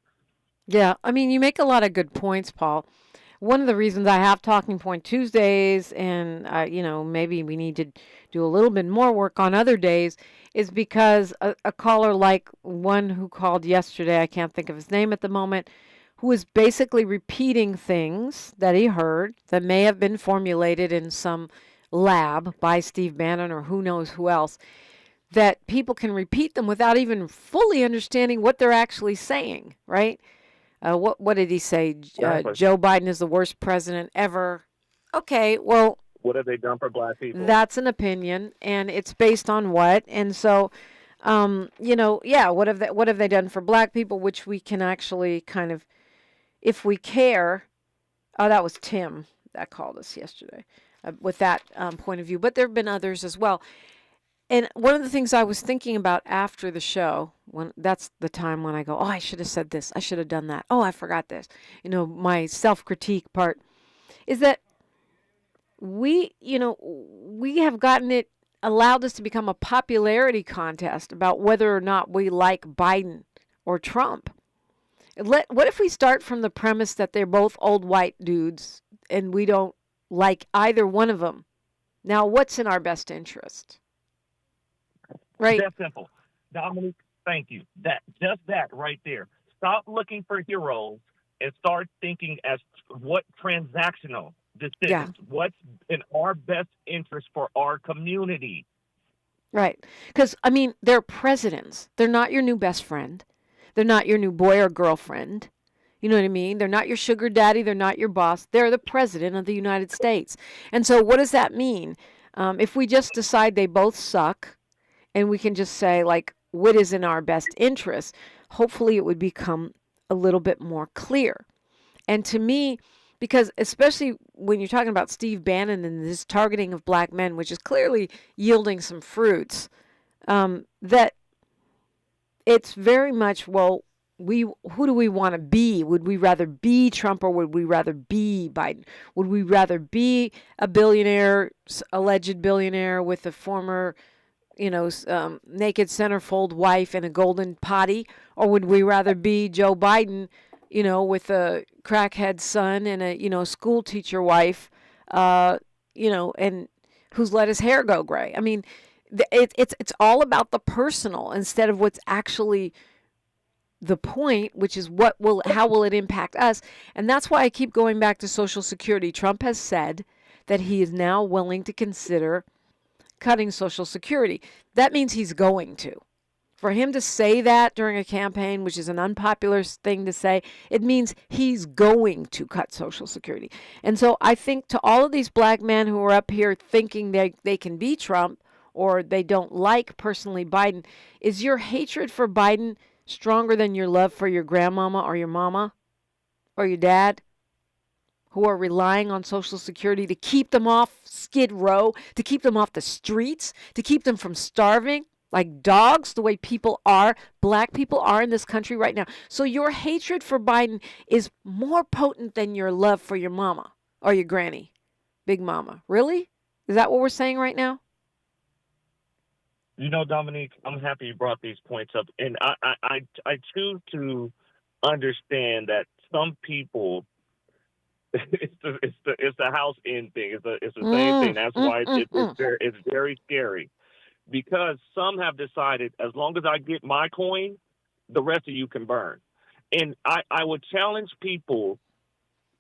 Yeah, I mean, you make a lot of good points, Paul. One of the reasons I have Talking Point Tuesdays, and maybe we need to do a little bit more work on other days, is because a caller like one who called yesterday, I can't think of his name at the moment, who was basically repeating things that he heard that may have been formulated in some lab by Steve Bannon or who knows who else, that people can repeat them without even fully understanding what they're actually saying, right? What did he say? Joe Biden is the worst president ever. Okay, well, what have they done for black people? That's an opinion, and it's based on what? And so, what have they done for black people? Which we can actually kind of, if we care. Oh, that was Tim that called us yesterday with that point of view. But there have been others as well. And one of the things I was thinking about after the show, that's the time when I go, oh, I should have said this. I should have done that. Oh, I forgot this. My self-critique part is that we have gotten it, allowed us to become a popularity contest about whether or not we like Biden or Trump. What if we start from the premise that they're both old white dudes and we don't like either one of them? Now, what's in our best interest? Right. That's simple. Dominique, thank you. Just that right there. Stop looking for heroes and start thinking as what transactional decisions, what's in our best interest for our community. Right. Because, they're presidents. They're not your new best friend. They're not your new boy or girlfriend. You know what I mean? They're not your sugar daddy. They're not your boss. They're the president of the United States. And so what does that mean? If we just decide they both suck, and we can just say, what is in our best interest, hopefully it would become a little bit more clear. And to me, because especially when you're talking about Steve Bannon and this targeting of black men, which is clearly yielding some fruits, that it's very much, who do we want to be? Would we rather be Trump or would we rather be Biden? Would we rather be a billionaire, alleged billionaire with a former naked centerfold wife and a golden potty, or would we rather be Joe Biden, with a crackhead son and a, school teacher wife, and who's let his hair go gray? I mean, it's all about the personal instead of what's actually the point, which is how will it impact us? And that's why I keep going back to Social Security. Trump has said that he is now willing to consider cutting Social Security. That means he's going to. For him to say that during a campaign, which is an unpopular thing to say, it means he's going to cut Social Security. And so I think to all of these black men who are up here thinking they can be Trump or they don't like personally Biden, is your hatred for Biden stronger than your love for your grandmama or your mama or your dad, who are relying on Social Security to keep them off Skid Row, to keep them off the streets, to keep them from starving like dogs, the way black people are in this country right now. So your hatred for Biden is more potent than your love for your mama or your granny, Big Mama. Really? Is that what we're saying right now? Dominique, I'm happy you brought these points up. And I choose to understand that some people, it's the house in thing. It's the same thing. That's why it's very scary, because some have decided as long as I get my coin, the rest of you can burn. And I would challenge people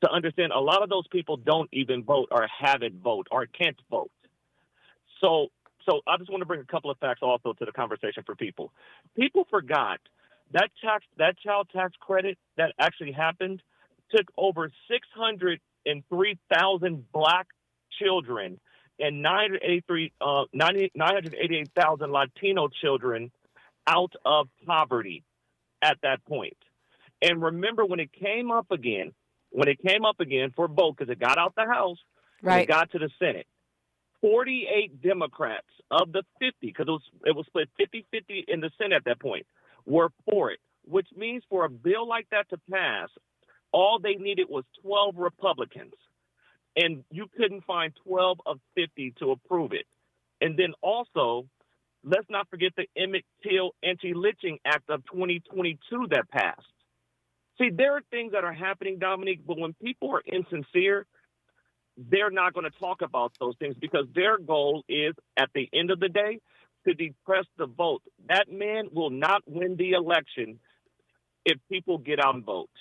to understand a lot of those people don't even vote or haven't voted or can't vote. So I just want to bring a couple of facts also to the conversation for people. People forgot that child tax credit that actually happened took over 603,000 black children and 988,000 Latino children out of poverty at that point. And remember, when it came up again for both, because it got out the House, right, and it got to the Senate, 48 Democrats of the 50, because it was split 50-50 in the Senate at that point, were for it, which means for a bill like that to pass, all they needed was 12 Republicans. And you couldn't find 12 of 50 to approve it. And then also, let's not forget the Emmett Till Anti-Lynching Act of 2022 that passed. See, there are things that are happening, Dominique, but when people are insincere, they're not going to talk about those things because their goal is, at the end of the day, to depress the vote. That man will not win the election if people get out and vote.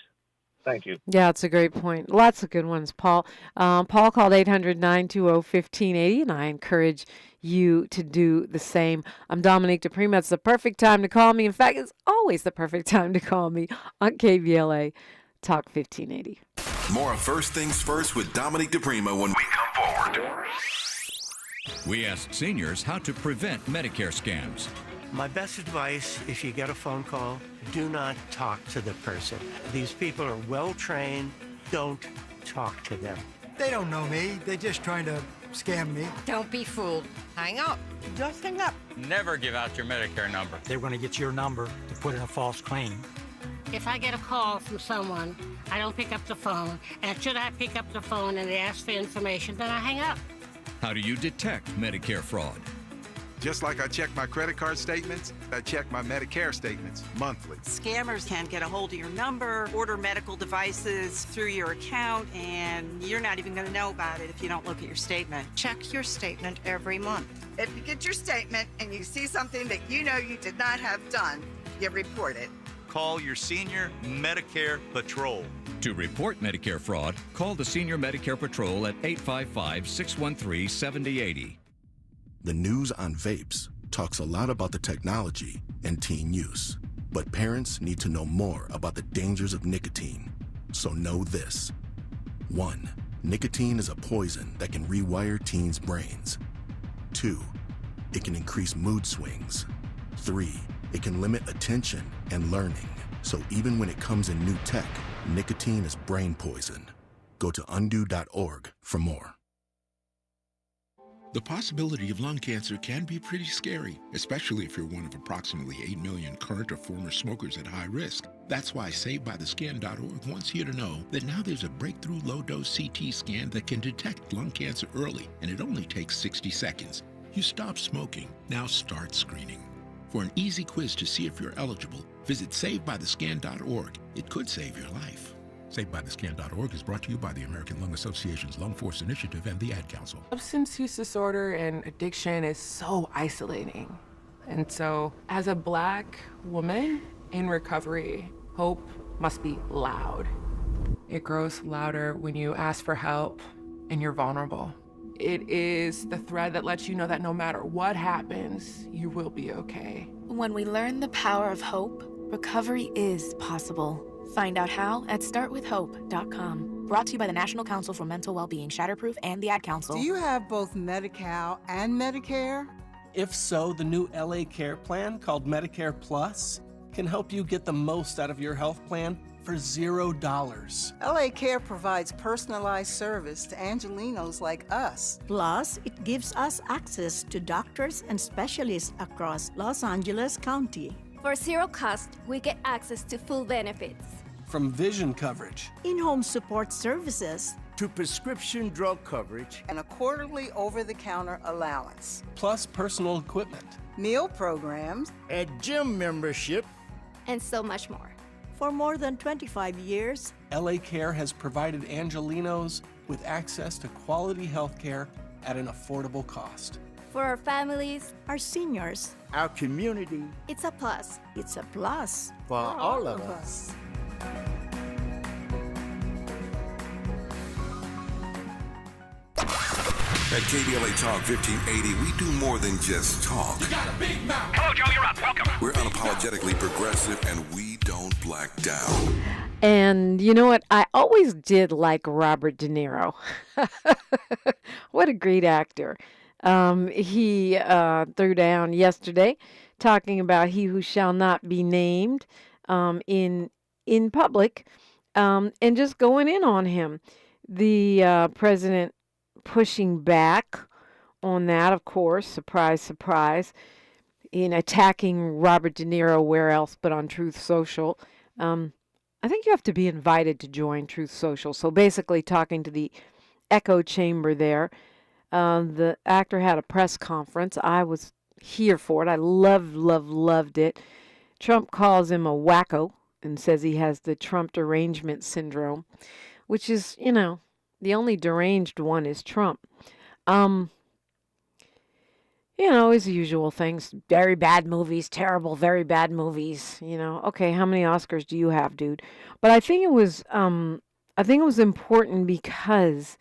Thank you. Yeah, it's a great point. Lots of good ones, Paul. Paul called 800-920-1580, and I encourage you to do the same. I'm Dominique DiPrima. It's the perfect time to call me. In fact, it's always the perfect time to call me on KBLA Talk 1580. More of First Things First with Dominique DiPrima when we come forward. We asked seniors how to prevent Medicare scams. My best advice, if you get a phone call, do not talk to the person. These people are well-trained. Don't talk to them. They don't know me. They're just trying to scam me. Don't be fooled. Hang up. Just hang up. Never give out your Medicare number. They're going to get your number to put in a false claim. If I get a call from someone, I don't pick up the phone. And should I pick up the phone and they ask for information, then I hang up. How do you detect Medicare fraud? Just like I check my credit card statements, I check my Medicare statements monthly. Scammers can get a hold of your number, order medical devices through your account, and you're not even going to know about it if you don't look at your statement. Check your statement every month. If you get your statement and you see something that you know you did not have done, you report it. Call your senior Medicare Patrol. To report Medicare fraud, call the Senior Medicare Patrol at 855-613-7080. The news on vapes talks a lot about the technology and teen use, but parents need to know more about the dangers of nicotine. So know this. 1. Nicotine is a poison that can rewire teens' brains. 2. It can increase mood swings. 3. It can limit attention and learning. So even when it comes in new tech, nicotine is brain poison. Go to undo.org for more. The possibility of lung cancer can be pretty scary, especially if you're one of approximately 8 million current or former smokers at high risk. That's why SaveByTheScan.org wants you to know that now there's a breakthrough low-dose CT scan that can detect lung cancer early, and it only takes 60 seconds. You stop smoking, now start screening. For an easy quiz to see if you're eligible, visit SaveByTheScan.org. It could save your life. SaveByTheScan.org is brought to you by the American Lung Association's Lung Force Initiative and the Ad Council. Substance use disorder and addiction is so isolating. And so, as a Black woman in recovery, hope must be loud. It grows louder when you ask for help and you're vulnerable. It is the thread that lets you know that no matter what happens, you will be okay. When we learn the power of hope, recovery is possible. Find out how at startwithhope.com. Brought to you by the National Council for Mental Wellbeing, Shatterproof, and the Ad Council. Do you have both Medi-Cal and Medicare? If so, the new LA Care plan called Medicare Plus can help you get the most out of your health plan for $0. LA Care provides personalized service to Angelinos like us. Plus, it gives us access to doctors and specialists across Los Angeles County. For zero cost, we get access to full benefits. From vision coverage, in-home support services, to prescription drug coverage, and a quarterly over-the-counter allowance, plus personal equipment, meal programs, a gym membership, and so much more. For more than 25 years, LA Care has provided Angelinos with access to quality health care at an affordable cost. For our families, our seniors, our community, it's a plus. It's a plus for all of us. At KBLA Talk 1580, we do more than just talk. You got a big mouth. Hello, Joe, you're up. Welcome. We're unapologetically progressive, and we don't black down. And you know what? I always did like Robert De Niro. What a great actor. He threw down yesterday talking about he who shall not be named in public and just going in on him. The president pushing back on that, of course. Surprise, surprise. In attacking Robert De Niro, where else but on Truth Social. I think you have to be invited to join Truth Social. So basically talking to the echo chamber there. The actor had a press conference. I was here for it. I loved it. Trump calls him a wacko and says he has the Trump derangement syndrome, which is, the only deranged one is Trump. His usual things. Very bad movies, terrible, very bad movies. Okay, how many Oscars do you have, dude? But I think it was important because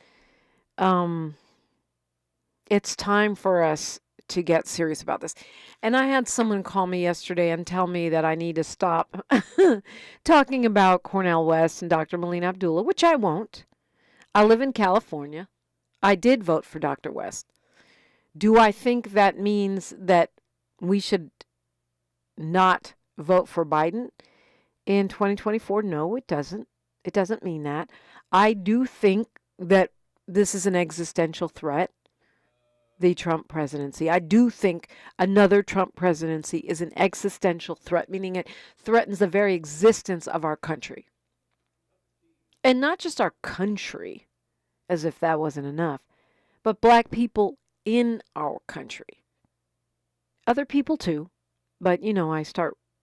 it's time for us to get serious about this. And I had someone call me yesterday and tell me that I need to stop talking about Cornel West and Dr. Melina Abdullah, which I won't. I live in California. I did vote for Dr. West. Do I think that means that we should not vote for Biden in 2024? No, it doesn't. It doesn't mean that. I do think that this is an existential threat, the Trump presidency. I do think another Trump presidency is an existential threat, meaning it threatens the very existence of our country. And not just our country, as if that wasn't enough, but black people in our country. Other people too, but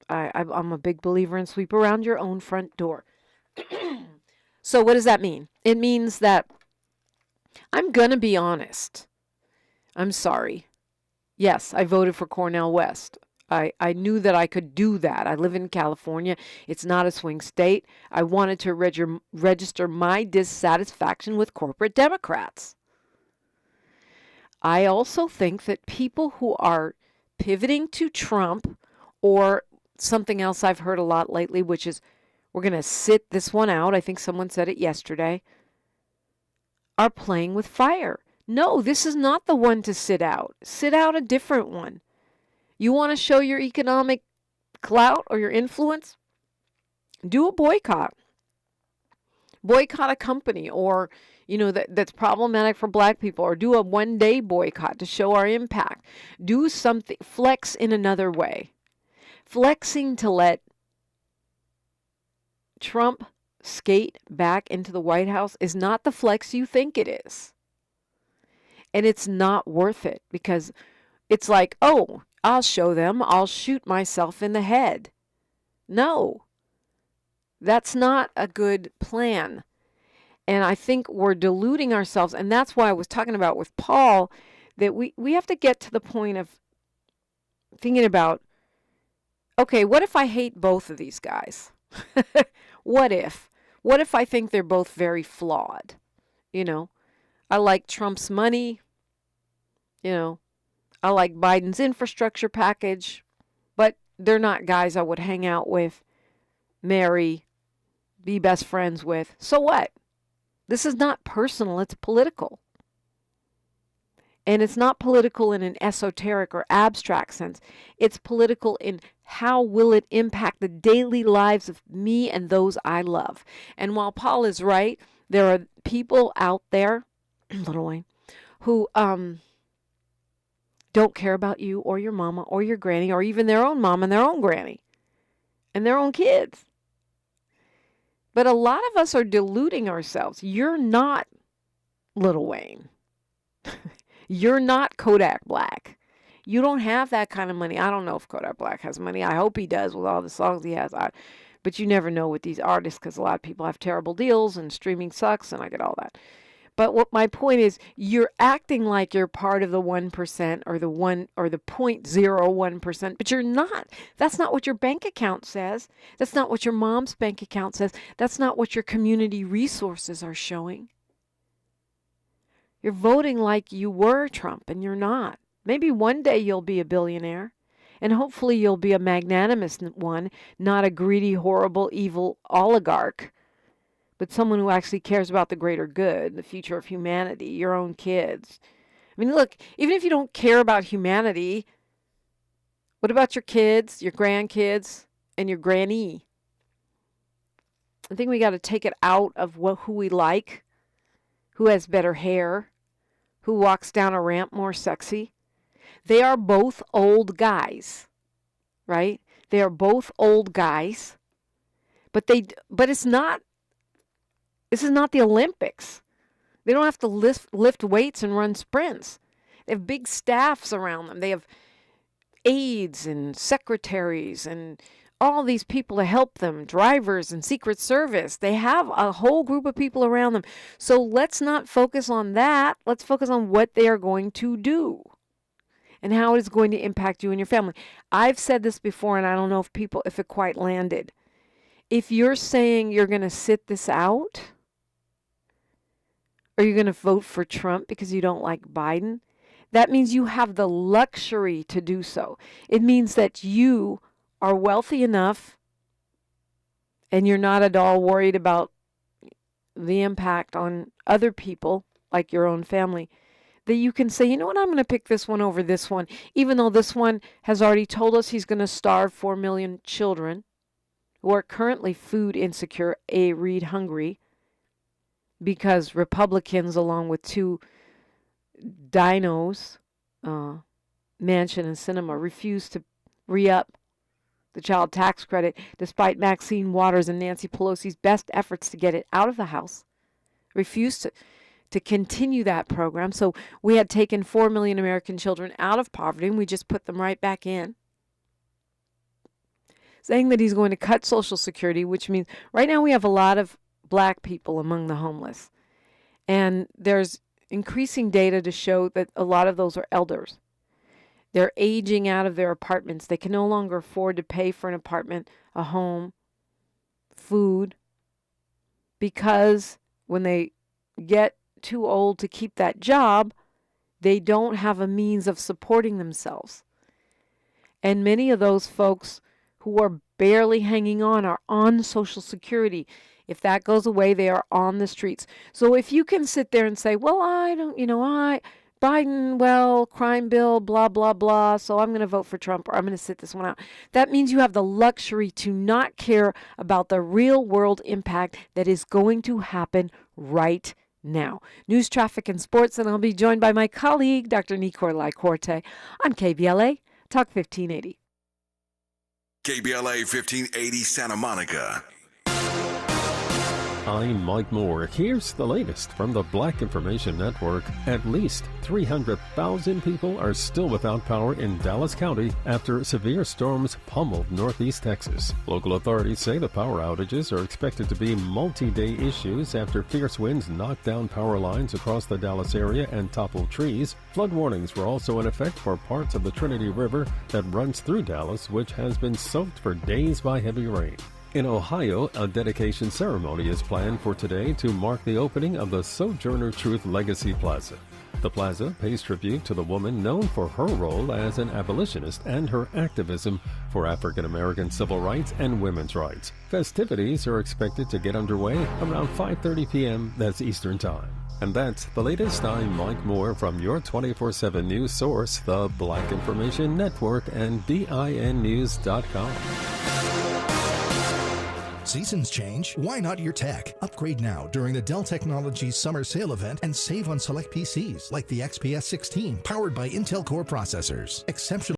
I'm a big believer in sweep around your own front door. So what does that mean? It means that I'm going to be honest. I'm sorry. Yes, I voted for Cornel West. I knew that I could do that. I live in California. It's not a swing state. I wanted to register my dissatisfaction with corporate Democrats. I also think that people who are pivoting to Trump, or something else I've heard a lot lately, which is we're going to sit this one out, I think someone said it yesterday, are playing with fire. No, this is not the one to sit out. Sit out a different one. You want to show your economic clout or your influence? Do a boycott. Boycott a company, or that's problematic for black people, or do a one-day boycott to show our impact. Do something, flex in another way. Flexing to let Trump skate back into the White House is not the flex you think it is. And it's not worth it, because it's like, oh, I'll show them, I'll shoot myself in the head. No, that's not a good plan. And I think we're deluding ourselves. And that's why I was talking about with Paul that we have to get to the point of thinking about, okay, what if I hate both of these guys? What if? What if I think they're both very flawed? I like Trump's money. I like Biden's infrastructure package. But they're not guys I would hang out with, marry, be best friends with. So what? This is not personal, it's political. And it's not political in an esoteric or abstract sense. It's political in how will it impact the daily lives of me and those I love. And while Paul is right, there are people out there, Little Wayne, who don't care about you or your mama or your granny or even their own mom and their own granny and their own kids. But a lot of us are deluding ourselves. You're not Little Wayne. You're not Kodak Black. You don't have that kind of money. I don't know if Kodak Black has money. I hope he does with all the songs he has. But you never know with these artists, because a lot of people have terrible deals and streaming sucks, and I get all that. But what my point is, you're acting like you're part of the 1% or the 0.01%, but you're not. That's not what your bank account says. That's not what your mom's bank account says. That's not what your community resources are showing. You're voting like you were Trump, and you're not. Maybe one day you'll be a billionaire, and hopefully you'll be a magnanimous one, not a greedy, horrible, evil oligarch, but someone who actually cares about the greater good, the future of humanity, your own kids. I mean, look, even if you don't care about humanity, what about your kids, your grandkids, and your granny? I think we got to take it out of who we like, who has better hair, who walks down a ramp more sexy? They are both old guys, right? They are both old guys, but it's not. This is not the Olympics. They don't have to lift weights and run sprints. They have big staffs around them. They have aides and secretaries and all these people to help them, drivers and Secret Service. They have a whole group of people around them. So let's not focus on that. Let's focus on what they are going to do and how it is going to impact you and your family. I've said this before, and I don't know if it quite landed. If you're saying you're going to sit this out, or you're going to vote for Trump because you don't like Biden, that means you have the luxury to do so. It means that you are wealthy enough and you're not at all worried about the impact on other people, like your own family, that you can say, you know what, I'm going to pick this one over this one, even though this one has already told us he's going to starve 4 million children who are currently food insecure, read hungry, because Republicans, along with two dinos, Manchin and Sinema, refuse to re-up the child tax credit, despite Maxine Waters and Nancy Pelosi's best efforts to get it out of the House. Refused to continue that program. So we had taken 4 million American children out of poverty, and we just put them right back in. Saying that he's going to cut Social Security, which means right now we have a lot of Black people among the homeless. And there's increasing data to show that a lot of those are elders. They're aging out of their apartments. They can no longer afford to pay for an apartment, a home, food, because when they get too old to keep that job, they don't have a means of supporting themselves. And many of those folks who are barely hanging on are on Social Security. If that goes away, they are on the streets. So if you can sit there and say, well, Biden, well, crime bill, blah, blah, blah, so I'm going to vote for Trump, or I'm going to sit this one out. That means you have the luxury to not care about the real world impact that is going to happen right now. News, traffic, and sports, and I'll be joined by my colleague, Dr. Nicolai Corte, on KBLA, Talk 1580. KBLA 1580 Santa Monica. I'm Mike Moore. Here's the latest from the Black Information Network. At least 300,000 people are still without power in Dallas County after severe storms pummeled northeast Texas. Local authorities say the power outages are expected to be multi-day issues after fierce winds knocked down power lines across the Dallas area and toppled trees. Flood warnings were also in effect for parts of the Trinity River that runs through Dallas, which has been soaked for days by heavy rain. In Ohio, a dedication ceremony is planned for today to mark the opening of the Sojourner Truth Legacy Plaza. The plaza pays tribute to the woman known for her role as an abolitionist and her activism for African American civil rights and women's rights. Festivities are expected to get underway around 5:30 p.m. That's Eastern Time. And that's the latest. I'm Mike Moore from your 24/7 news source, the Black Information Network and DINnews.com. Seasons change. Why not your tech? Upgrade now during the Dell Technologies Summer Sale event and save on select PCs like the XPS 16 powered by Intel Core processors. Exceptional